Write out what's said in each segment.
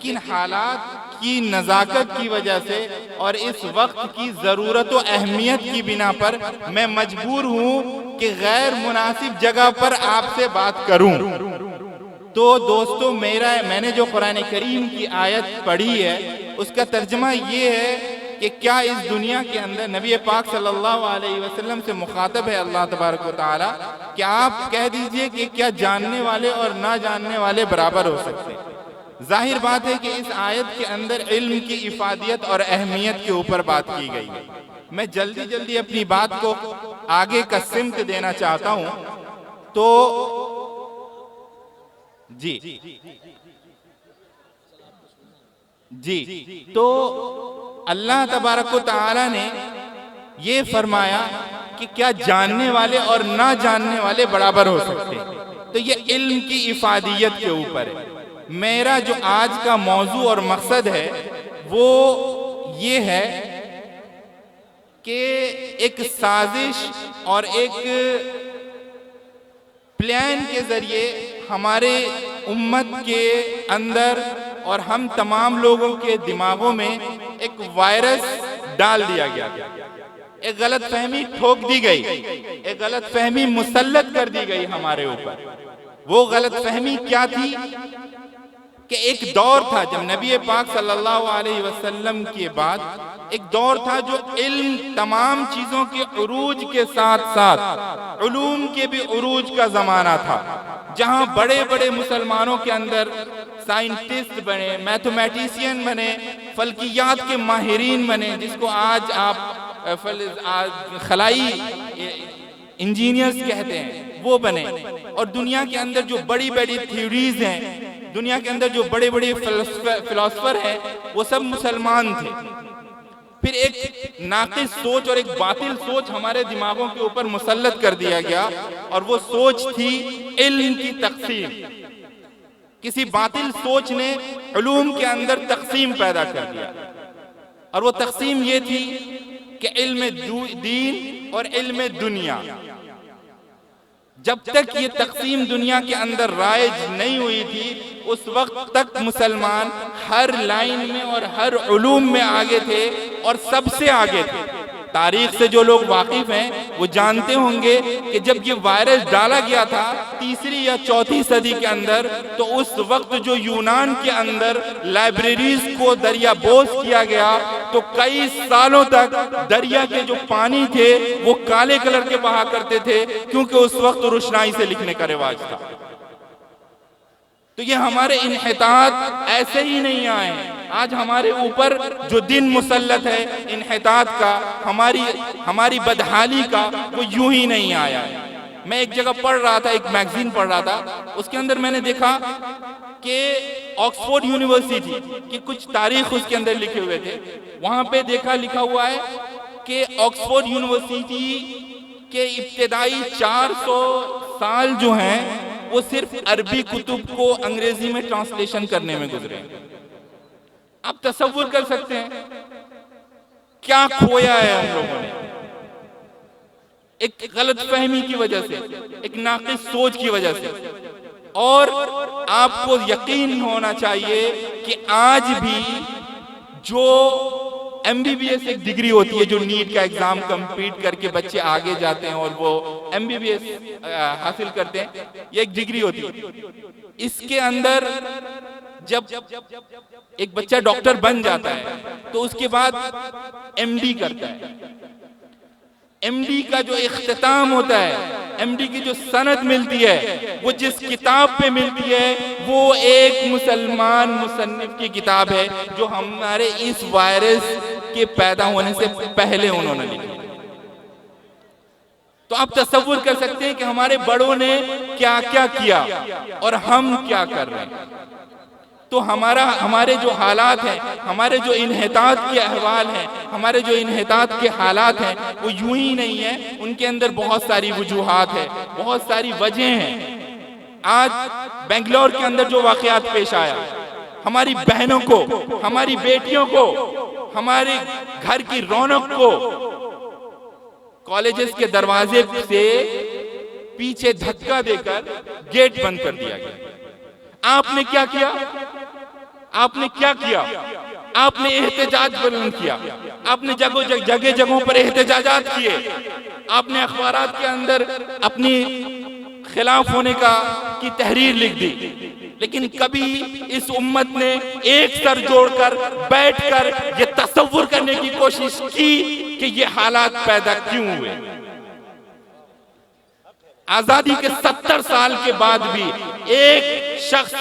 लेकिन हालात की नज़ाकत की वजह से और इस वक्त की ज़रूरत व अहमियत की बिना पर मैं मजबूर हूँ कि गैर मुनासिब जगह पर आपसे बात करूँ। तो दोस्तों, मैंने जो कुरान करीम की आयत पढ़ी है उसका तर्जमा ये है कि क्या इस दुनिया के अंदर नबी पाक सल्लल्लाहु अलैहि वसल्लम से मुखातब है अल्लाह तबारक व तआला कि आप कह दीजिए कि क्या जानने वाले और ना जानने वाले बराबर हो सकते हैं। जाहिर बात है कि इस आयत के अंदर इल्म की इफादियत और अहमियत के ऊपर बात की गई है। मैं जल्दी जल्दी अपनी बात को आगे का सिमत देना चाहता हूं। तो जी तो अल्लाह तबारक व तआला ने ये फरमाया कि क्या जानने वाले और ना जानने वाले बराबर हो सकते हैं। तो ये इल्म की इफादियत के ऊपर है। मेरा जो आज का मौजू और मकसद है वो ये है कि एक साजिश और एक प्लान के जरिए हमारे उम्मत के अंदर और हम तमाम लोगों के दिमागों में एक वायरस डाल दिया गया, एक गलत फहमी ठोक दी गई, एक गलत फहमी मुसल्लत कर दी गई हमारे ऊपर। वो गलत फहमी क्या थी कि एक दौर था जब नबी पाक सल्लल्लाहु अलैहि वसल्लम के बाद एक दौर था जो इल्म तमाम चीजों के उरूज के साथ साथ उलूम के भी उरूज का जमाना था, जहां बड़े बड़े मुसलमानों के अंदर साइंटिस्ट बने, मैथमेटिशियन बने, फल्कियात के माहिरीन बने, जिसको आज आप खलाई इंजीनियर्स कहते हैं, वो बने। और दुनिया के अंदर जो बड़ी बड़ी थ्योरीज हैं, दुनिया के अंदर जो बड़े बड़े फिलोसफर हैं, वो सब मुसलमान थे। फिर एक नाक़िस सोच और एक बातिल सोच हमारे दिमागों के ऊपर मुसल्लत कर दिया गया, और वो सोच थी इल्म की तक़सीम। किसी बातिल सोच ने उलूम के अंदर तक़सीम पैदा कर दिया, और वो तक़सीम ये थी कि इल्म दीन और इल्म दुनिया। जब तक ये तक़सीम दुनिया के अंदर राइज नहीं हुई थी, उस वक्त तक मुसलमान हर लाइन में और हर उलूम में आगे थे, और सबसे आगे थे। तारीख से जो लोग वाकिफ हैं वो जानते होंगे कि जब ये वायरस डाला गया था 3री या 4थी सदी के अंदर, तो उस वक्त जो यूनान के अंदर लाइब्रेरीज को दरियाबोस किया गया, तो कई सालों तक दरिया के जो पानी थे वो काले कलर के बहा करते थे, क्योंकि उस वक्त रोशनाई से लिखने का रिवाज था। तो ये हमारे इन्हितात ऐसे ही नहीं आए। आज हमारे ऊपर जो दिन मुसल्लत है इन्हितात का, हमारी बदहाली का, वो यूं ही नहीं आया। मैं एक जगह पढ़ रहा था, एक मैगजीन पढ़ रहा था, उसके अंदर मैंने देखा कि ऑक्सफोर्ड यूनिवर्सिटी की कुछ तारीख उसके अंदर लिखे हुए थे। वहां पे लिखा हुआ है कि ऑक्सफोर्ड यूनिवर्सिटी के इब्तिदाई 400 साल जो हैं वो सिर्फ अरबी कुतुब को अंग्रेजी में ट्रांसलेशन करने में गुजरे। आप तसव्वुर कर सकते हैं क्या खोया है हम लोगों ने, एक गलत फहमी की वजह से, एक नाक़िस सोच की वजह से। और आपको यकीन होना चाहिए कि आज भी जो MBBS एक डिग्री होती है, जो नीट का एग्जाम कंप्लीट करके बच्चे आगे जाते हैं और वो MBBS हासिल करते हैं, ये एक डिग्री होती है। इसके अंदर जब एक बच्चा डॉक्टर बन जाता है तो उसके बाद MD करता है। MD का जो इख्तिताम होता है, MD की जो सनद मिलती है, वो जिस किताब पे मिलती है वो एक मुसलमान मुसन्निफ की किताब है, जो हमारे इस वायरस के पैदा होने से पहले उन्होंने लिखी। तो आप तसव्वुर कर सकते हैं कि हमारे बड़ों ने क्या क्या किया और हम क्या कर रहे हैं। तो हमारे जो हालात हैं, हमारे जो इन्हितात के अहवाल हैं, हमारे जो इन्हितात के हालात हैं, वो यूं ही नहीं है। उनके अंदर बहुत सारी वजूहात है, बहुत सारी वजह हैं। आज बेंगलोर के अंदर जो वाकयात पेश आया, हमारी बहनों को, हमारी बेटियों को, हमारे घर की रौनक को कॉलेजेस के दरवाजे से पीछे धक्का देकर गेट बंद कर दिया गया। आपने क्या किया? आपने क्या किया? आपने एहतजाज बुलंद किया, आपने जगह जगहों पर एहतजाजात किए, आपने अखबारात के अंदर अपनी खिलाफ होने की तहरीर लिख दी, लेकिन कभी इस उम्मत ने एक सर जोड़कर बैठकर ये तसव्वुर करने की कोशिश की कि ये हालात पैदा क्यों हुए। आजादी के 70 साल के बाद भी एक शख्स,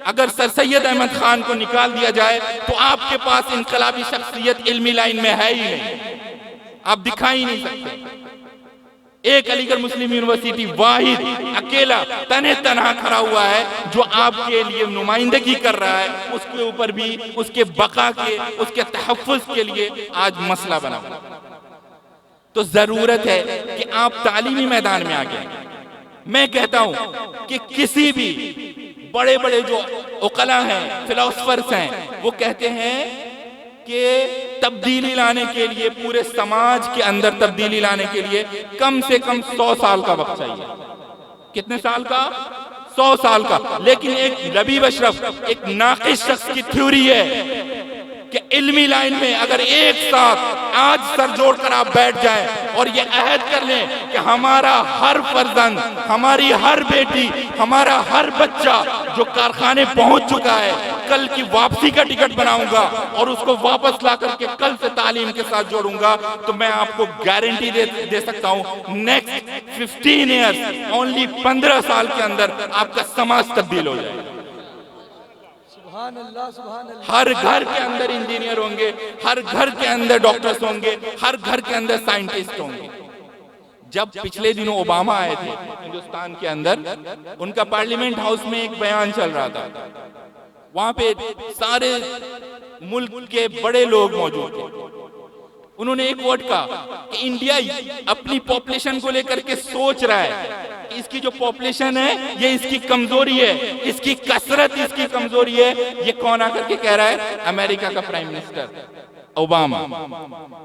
अगर सर सैयद अहमद खान को निकाल दिया जाए तो आपके पास इनकलाबी शख्सियत इल्मी लाइन में है ही नहीं, आप दिखा ही नहीं सकते। एक अलीगढ़ मुस्लिम यूनिवर्सिटी वाहिद अकेला तने तनहा खड़ा हुआ है जो आपके लिए नुमाइंदगी कर रहा है, उसके ऊपर भी उसके बका के, उसके तहफ़्फ़ुज़ के लिए आज मसला बना। तो जरूरत है कि आप तालीमी मैदान में आ गए। मैं कहता हूं कि किसी भी बड़े बड़े जो उकला हैं, फिलोसफर्स हैं, वो कहते हैं कि तब्दीली लाने के लिए, पूरे समाज के अंदर तब्दीली लाने के लिए कम से कम 100 साल का वक्त चाहिए। कितने साल का? 100 साल का। लेकिन एक रबीब अशरफ, एक नाक़िस शख्स की थ्योरी है कि इल्मी लाइन में अगर एक साथ आज सर जोड़कर आप बैठ जाएं और ये अहद कर लें कि हमारा हर फर्जंद, हमारी हर बेटी, हमारा हर बच्चा जो कारखाने पहुंच चुका है, कल की वापसी का टिकट बनाऊंगा और उसको वापस ला करके कल से तालीम के साथ जोड़ूंगा, तो मैं आपको गारंटी दे सकता हूं नेक्स्ट 15 ईयर्स, ओनली 15 साल के अंदर आपका समाज तब्दील हो जाएगा। हर घर के अंदर इंजीनियर होंगे, हर घर के अंदर डॉक्टर्स होंगे, हर घर के अंदर साइंटिस्ट होंगे। जब पिछले दिनों ओबामा आए थे हिंदुस्तान के अंदर, उनका पार्लियामेंट हाउस में एक बयान चल रहा था, वहां पे सारे मुल्क के बड़े लोग मौजूद थे। उन्होंने एक वर्ड कहा कि इंडिया अपनी पॉपुलेशन को लेकर के सोच रहा है, इसकी जो पॉपुलेशन है ये इसकी कमजोरी है, इसकी कसरत इसकी कमजोरी है। ये कौन आकर के कह रहा है? अमेरिका का प्राइम मिनिस्टर ओबामा।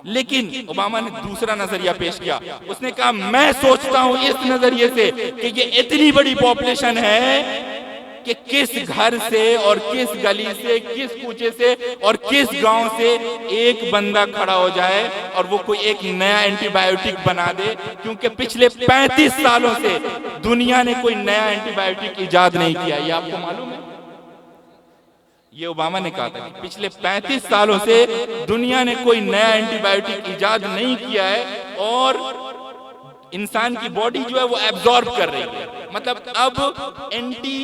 लेकिन ओबामा ने दूसरा नजरिया पेश किया, उसने कहा मैं सोचता हूं इस नजरिए से कि ये इतनी बड़ी पॉपुलेशन है कि किस घर से और किस गली से, किस कूचे से और किस गांव से एक बंदा खड़ा हो जाए और वो कोई एक नया एंटीबायोटिक बना दे, क्योंकि पिछले 35 सालों से दुनिया ने कोई नया एंटीबायोटिक इजाद नहीं किया। ये आपको मालूम है? ये ओबामा ने कहा था कि पिछले 35 सालों से दुनिया ने कोई नया एंटीबायोटिक इजाद नहीं किया है और इंसान की बॉडी जो है वो एब्जॉर्ब कर रही है, मतलब अब एंटी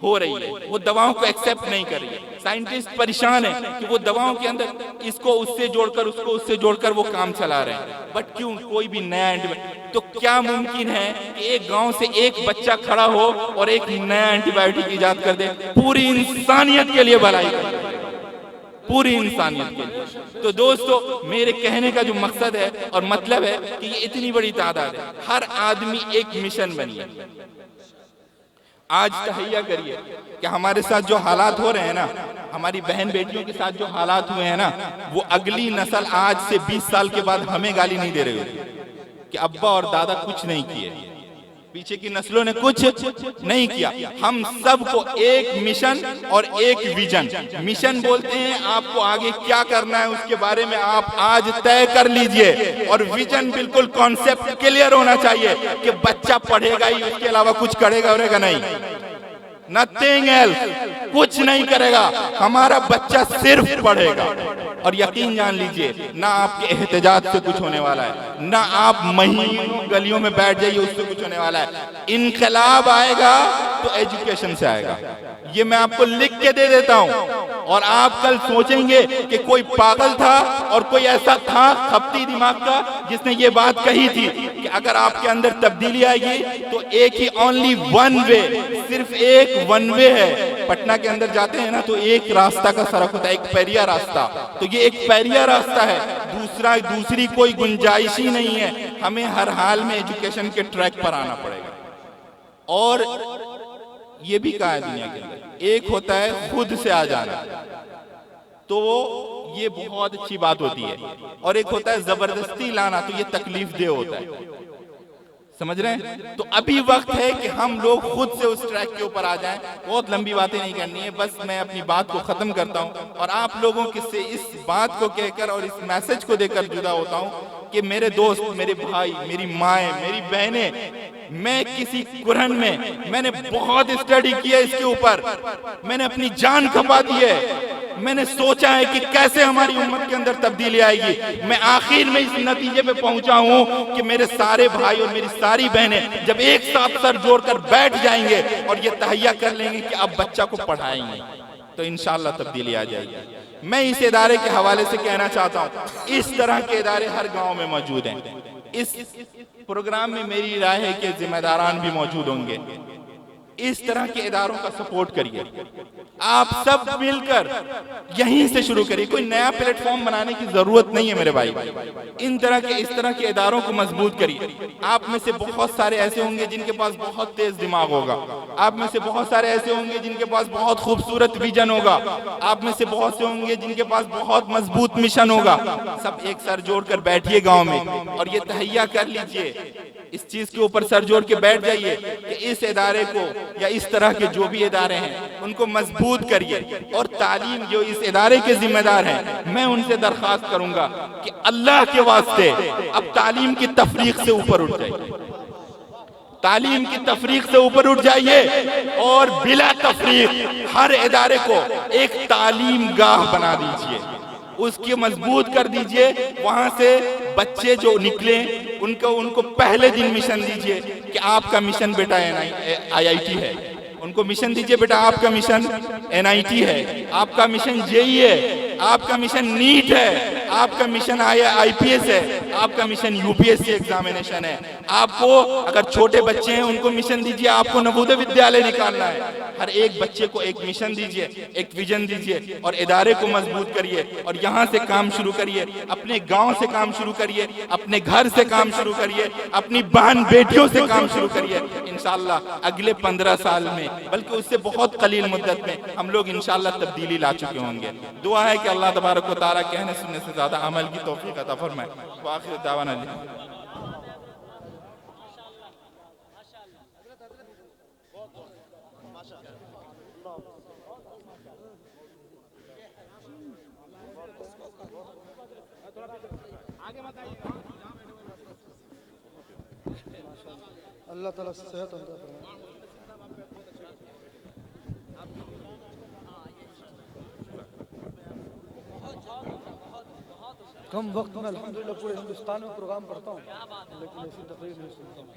हो रही है, वो दवाओं को एक्सेप्ट नहीं कर रही है। साइंटिस्ट परेशान है कि वो दवाओं के अंदर इसको उससे जोड़कर, उसको उससे जोड़कर वो काम चला रहे हैं, बट क्यों कोई भी नया एंटीबायोटिक। तो क्या मुमकिन है कि एक गांव से एक बच्चा खड़ा हो और एक नया एंटीबायोटिक इजाद कर दे? पूरी इंसानियत के लिए भलाई कर दे, पूरी इंसानियत के लिए। तो दोस्तों, मेरे कहने का जो मकसद है और मतलब है कि ये इतनी बड़ी तादाद है, हर आदमी एक मिशन बनिए। आज तहैया करिए कि हमारे साथ जो हालात हो रहे हैं ना, हमारी बहन बेटियों के साथ जो हालात हुए हैं ना, वो अगली नस्ल आज से 20 साल के बाद हमें गाली नहीं दे रही होगी कि अब्बा और दादा कुछ नहीं किए, पीछे की नस्लों ने कुछ नहीं किया। हम सबको एक मिशन और एक विजन, मिशन बोलते हैं आपको आगे क्या करना है उसके बारे में आप आज तय कर लीजिए, और विजन बिल्कुल कॉन्सेप्ट क्लियर होना चाहिए कि बच्चा पढ़ेगा ही, उसके अलावा कुछ करेगा नहीं, नथिंग एल्स, कुछ नहीं करेगा, हमारा बच्चा सिर्फ पढ़ेगा। और यकीन जान लीजिए, ना आपके एहतजाज से कुछ होने वाला है, ना आप महीनों गलियों में बैठ जाइए उससे कुछ होने वाला है। इनकलाब आएगा तो एजुकेशन से आएगा, ये मैं आपको लिख के दे देता हूं। और आप कल सोचेंगे कि कोई पागल था और कोई ऐसा था खपती दिमाग का जिसने ये बात कही थी कि अगर आपके अंदर तब्दीली आएगी तो एक ही ओनली वन वे, सिर्फ एक वन वे है। पटना के अंदर जाते हैं ना तो एक रास्ता का सड़क होता है, एक पैरिया रास्ता, तो ये एक पैरिया रास्ता है, दूसरी कोई गुंजाइश ही नहीं है। हमें हर हाल में एजुकेशन के ट्रैक पर आना पड़ेगा। और ये भी कहा है दुनिया के अंदर, एक होता है खुद से आ जाना, तो ये बहुत अच्छी बात होती है, और एक होता है जबरदस्ती लाना, तो ये तकलीफ दे होता है। समझ रहे हैं? तो अभी वक्त है कि हम लोग खुद से उस ट्रैक के ऊपर आ जाएं। बहुत लंबी बातें नहीं करनी है, बस मैं अपनी बात को खत्म करता हूं और आप लोगों के से इस बात को कहकर और इस मैसेज को देकर जुदा होता हूं कि मेरे दोस्त, मेरे भाई, मेरी माएँ, मेरी बहनें, मैं किसी कुरान में मैंने बहुत स्टडी किया इसके ऊपर, मैंने अपनी जान खपा दी है, मैंने सोचा है कि कैसे हमारी उम्मत के अंदर तब्दीली आएगी। मैं आखिर में इस नतीजे पे पहुंचा हूं कि मेरे सारे भाई और मेरी सारी बहनें जब एक साथ सर जोड़कर बैठ जाएंगे और ये तहैया कर लेंगे कि अब बच्चा को पढ़ाएंगे तो इंशाअल्लाह तब्दीली आ जाएगी। मैं इस इदारे के हवाले से कहना चाहता हूं, इस तरह के इदारे हर गांव में मौजूद हैं। इस प्रोग्राम में मेरी राय है कि जिम्मेदारान भी मौजूद होंगे। इस तरह के इदारों का सपोर्ट करिए, आप सब मिलकर यहीं से शुरू करिए। कोई नया प्लेटफॉर्म बनाने की जरूरत नहीं है मेरे भाई। इस तरह के इदारों को मजबूत करिए। आप में से बहुत सारे ऐसे होंगे जिनके पास बहुत तेज दिमाग होगा, आप में से बहुत सारे ऐसे होंगे जिनके पास बहुत खूबसूरत विजन होगा, आप में से बहुत से होंगे जिनके पास बहुत मजबूत मिशन होगा। सब एक सर जोड़कर बैठिए गांव में और ये तहैया कर लीजिए, इस चीज के ऊपर सर जोड़ के बैठ जाइए कि इस इदारे को या इस तरह के जो भी इदारे हैं उनको मजबूत करिए। और तालीम जो इस इदारे के जिम्मेदार हैं, मैं उनसे दरख्वास्त करूंगा कि अल्लाह के वास्ते अब तालीम की तफरीक से ऊपर उठ जाइए, तालीम की तफरीक से ऊपर उठ जाइए और बिला तफरीक हर इदारे को एक तालीम गाह बना दीजिए, उसकी मजबूत कर दीजिए। वहां से बच्चे जो निकले उनको पहले दिन मिशन दीजिए कि आपका मिशन बेटा IIT है, उनको मिशन दीजिए बेटा आपका मिशन NIT है, आपका मिशन JEE है, आपका मिशन नीट है, आपका मिशन IPS है, आपका मिशन UPSC एग्जामिनेशन है। आपको अगर छोटे बच्चे हैं उनको मिशन दीजिए, आपको नवोदय विद्यालय निकालना है। हर एक बच्चे को एक मिशन दीजिए, एक विजन दीजिए और इदारे को मजबूत करिए और यहाँ से काम शुरू करिए, अपने गांव से काम शुरू करिए, अपने घर से काम शुरू करिए, अपनी बहन बेटियों से काम शुरू करिए। इंशाअल्लाह अगले 15 साल में, बल्कि उससे बहुत कलील मुद्दत में हम लोग इंशाअल्लाह तब्दीली ला चुके होंगे। दुआ है कि अल्लाह तबारक व तआला कहने सुनने से ज्यादा अमल की तौफीक अता फरमाए। व आखिर दावाना अल्लाह ताला सेहत अता फरमाए। कम वक्त में अल्हम्दुलिल्लाह पूरे हिंदुस्तान में प्रोग्राम करता हूँ, लेकिन ऐसी तकरीर नहीं सुनता हूँ।